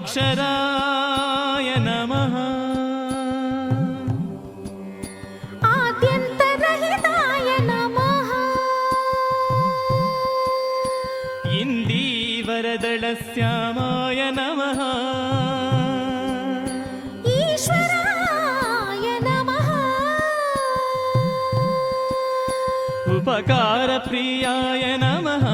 अक्षराय नमः आद्यन्तरहिताय नमः इन्दीवरदलश्यामाय नमः ईश्वराय नमः उपकारप्रियाय नमः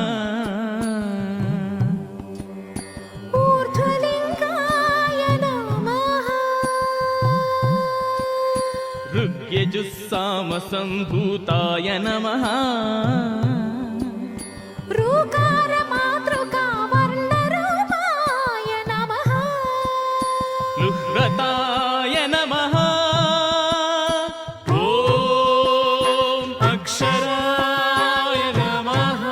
ऊर्ध्वलिङ्गाय नमः ऋग्यजुस्सामसम्भूताय नमः ऋकारमातृकावर्णरूपाय नमः लुह्रताय नमः ॐ अक्षराय नमः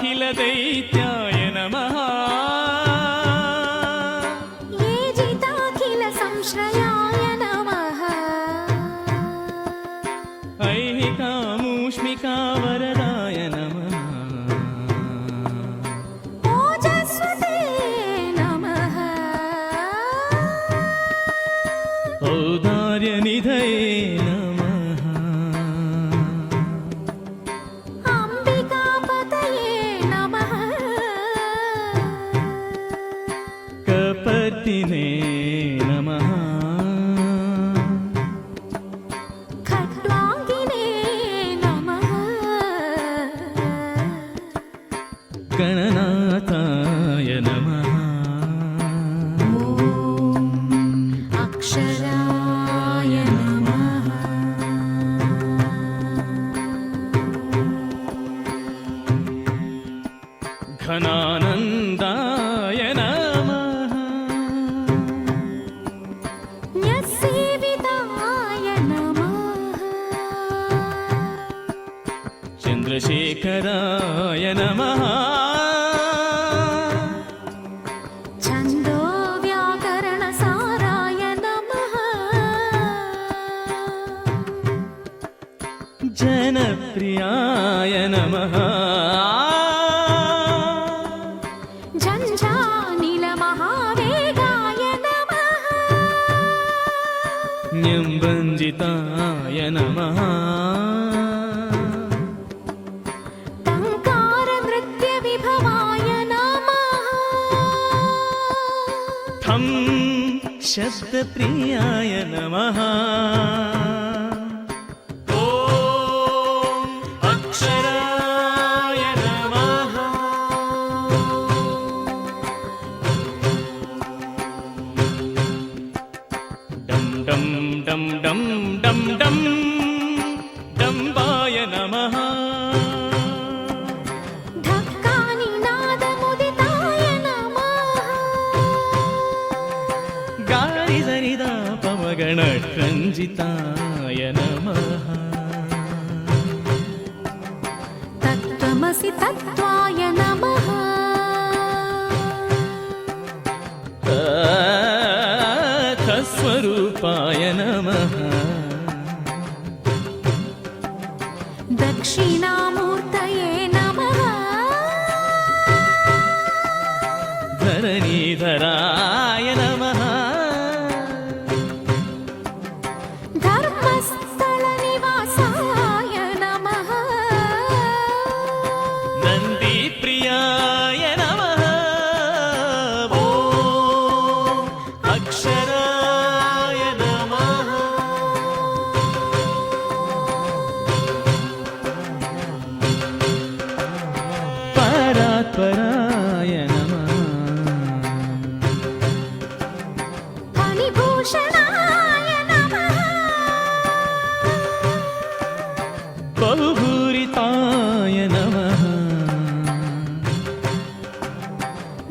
लूनिताखिलदैत्याय नमः ये जिताखिलसंश्रयाय नमः ऐहिकामूष्मिकावरदाय नमः ओजस्वते नमः औदार्यनिधये नमः अम्बिकापतये नमः कपर्दिने नमः खट्वाङ्गिने नमः गणनाथाय नमः अक्षराय नमः घनानन्दाय नमः न्यस्सेविताय नमः चन्द्रशेखराय नमः छन्दोव्याकरणसाराय नमः जनप्रियाय नमः झञ्झानिलमहावेगाय नमः न्यम्बञ्जिताय नमः टङ्कारनृत्यविभवाय नमः थं शब्दप्रियाय नमः ॐ अक्षराय नमः डं डं डं डं डं डं डम्बाय नमः ढक्कानिनादमुदिताय नमः गारिसरिदा पवगणरञ्जिताय नमः तत्त्वमसि तत्त्वाय नमः स्वरूपाय नमः दक्षिणामूर्तये नमः धरणीधराय नमः धर्मस्थलनिवासाय नमः नन्दीप्रियाय नमः ॐ अक्षराय नमः परात्पराय नमः फणिभूषणाय नमः बहुभूरिताय नमः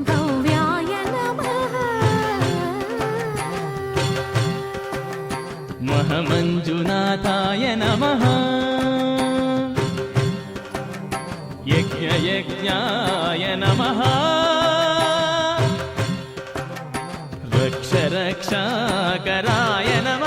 भव्याय नमः महमञ्जुनाथाय नमः यज्ञयज्ञाय नमः रक्षरक्षाकराय नमः